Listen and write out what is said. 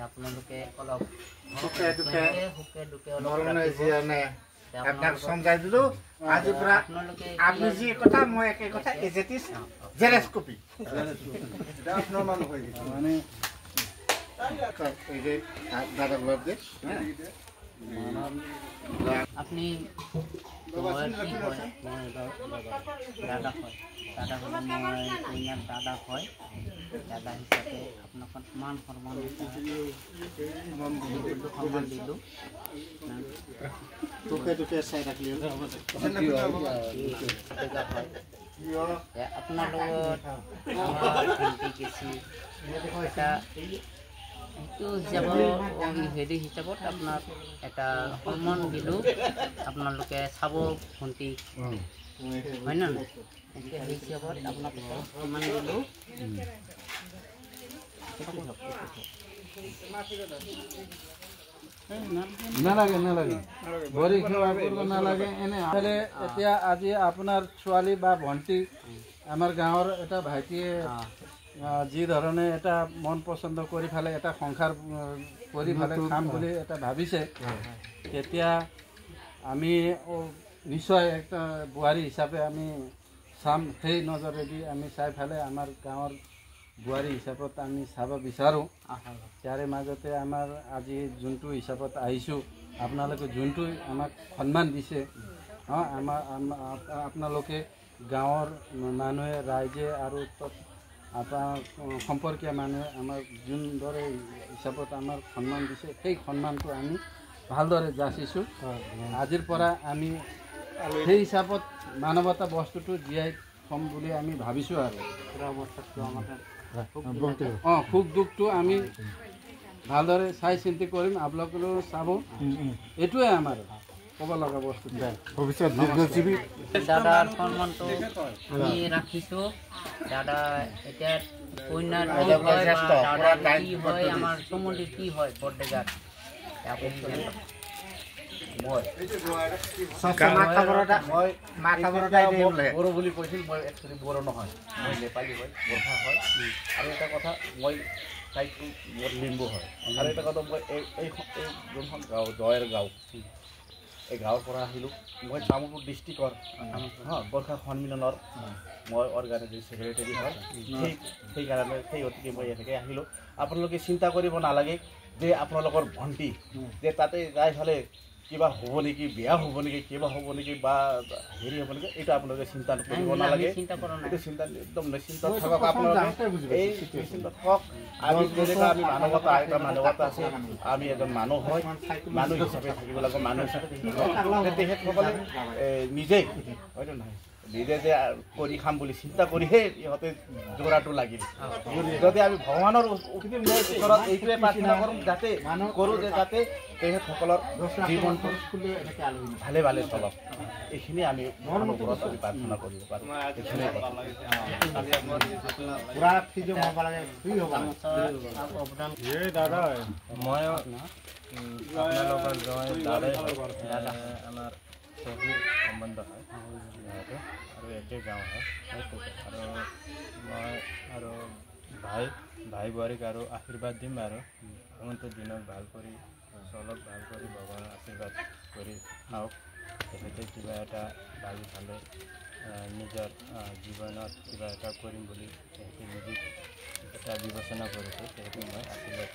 আপোনালোকে অলপ সুখে দুখে অলপ আপনাক সমজাই দিলো আজি পৰা আপনি যি কথা মই একে কথা এজেটিস জেৰেক্স কপি এটা আপনার মান হই গেছে মানে এই যে দাদা বলদ দে আপনি দাদা হয় দাদা হয় দাদা হিসাবে আপনার মান সম্মান দিলো তোকে তোকে চাই রাখলি আপনার হেৰি হিচাপত আপোনাক এটা সন্মান দিলোঁ আপোনালোকে চাব ভণ্টি হয় না সেই হিচাপত আপোনাক সন্মান দিলোঁ নালাগে নালাগে ভৰি সেৱা কৰিব নালাগে এনে এতিয়া আজি আপোনাৰ ছোৱালী বা ভণ্টি আমাৰ গাঁৱৰ এটা ভাইটিয়ে যি ধৰণে এটা মন পচন্দ কৰি ফেলে এটা সংসাৰ কৰি ফেলে খাম বুলি এটা ভাবিছে তেতিয়া আমি নিশ্চয় একটা বোৱাৰী হিচাপে আমি চাম সেই নজৰেদি আমি চাই ফেলে আমাৰ গাঁৱৰ বোৱাৰী হিচাপত আমি চাব বিচাৰোঁ তাৰে মাজতে আমাৰ আজি যোনটো হিচাপত আহিছোঁ আপোনালোকে যোনটো আমাক সন্মান দিছে আপোনালোকে গাঁৱৰ মানুহে ৰাইজে আৰু আপনাৰ সম্পৰ্কীয় মানুষ আমাৰ যোনদৰে হিসাবত আমাৰ সম্মান দিছে সেই সম্মানটো আমি ভালদৰে যাচিছোঁ আজিৰ পৰা আমি সেই হিসাবত মানৱতা বস্তুটো জীয়াই থম বুলি আমি ভাবিছোঁ আৰু সুখ দুখটো আমি ভালদৰে চাই চিন্তি কৰিম আপোনালোকেও চাব এইটোৱে আমাৰ ক'ব লগা বস্তু ভৱিষ্যত দীৰ্ঘজীৱী দাদাৰ সন্মানটো আমি ৰাখিছোঁ দাদা এতিয়া কন্যাৰ কি হয় আমাৰ সম্বন্ধী কি হয় বৰডেগাত বড়ো বুলি কৈছিল মই একচুৱেলি বড়ো নহয় মই নেপালী হয় গোৰ্খা হয় আৰু এটা কথা মই ঠাইটো মোৰ লিম্বু হয় আৰু এটা কথা মই এই যোনখন গাঁও জয়ৰ গাঁও এই গাঁৱৰ পৰা আহিলোঁ মই তামোলপুৰ ডিষ্ট্ৰিক্টৰ গোৰ্খা সন্মিলনৰ মই অৰ্গেনাইজিং ছেক্ৰেটাৰী হয় সেইকাৰণে সেই গতিকে মই এনেকৈ আহিলোঁ আপোনালোকে চিন্তা কৰিব নালাগে যে আপোনালোকৰ ভণ্টি যে তাতে যাই ফালে কিবা হ'ব নেকি বেয়া হ'ব নেকি কিবা হ'ব নেকি বা হেৰি হ'ব নেকি এইটো আপোনালোকে চিন্তা কৰিব নালাগে এইটো চিন্তা একদম নিশ্চিন্ত থাকক আপোনালোকে এই নিশ্চিন্ত থাকক আমি যেনেকৈ আমি মানৱতা এটা মানৱতা আছে আমি এজন মানুহ হয় মানুহ হিচাপে থাকিব লাগিব মানুহ হিচাপে তেখেতসকলে নিজেই হয়তো নহয় নিজে যে কৰি খাম বুলি চিন্তা কৰিহে ইহঁতে জোৰাটো লাগিল যদি আমি ভগৱানৰ ওচৰত এইটোৱে প্ৰাৰ্থনা কৰোঁ যাতে কৰোঁ যে যাতে তেখেতসকলৰ জীৱনটো ভালে ভালে চলক এইখিনি আমি ভগৱানৰ ওচৰত আমি প্ৰাৰ্থনা কৰিব পাৰোঁ দাদা মই আপোনালোকৰ দাদাই আমাৰ চহীৰ সম্বন্ধ হয় আৰু একে গাঁও হয় আৰু মই আৰু ভাই বোৱাৰীক আৰু আশীৰ্বাদ দিম আৰু ভগৱন্ত দিনক ভাল কৰি চলক ভাল কৰি ভগৱানৰ আশীৰ্বাদ কৰি খাওক তেখেতে কিবা এটা ভাবি খালে নিজৰ জীৱনত কিবা এটা কৰিম বুলি তেখেতে নিজে এটা বিবেচনা কৰিছে তেখেতে মই আশীৰ্বাদ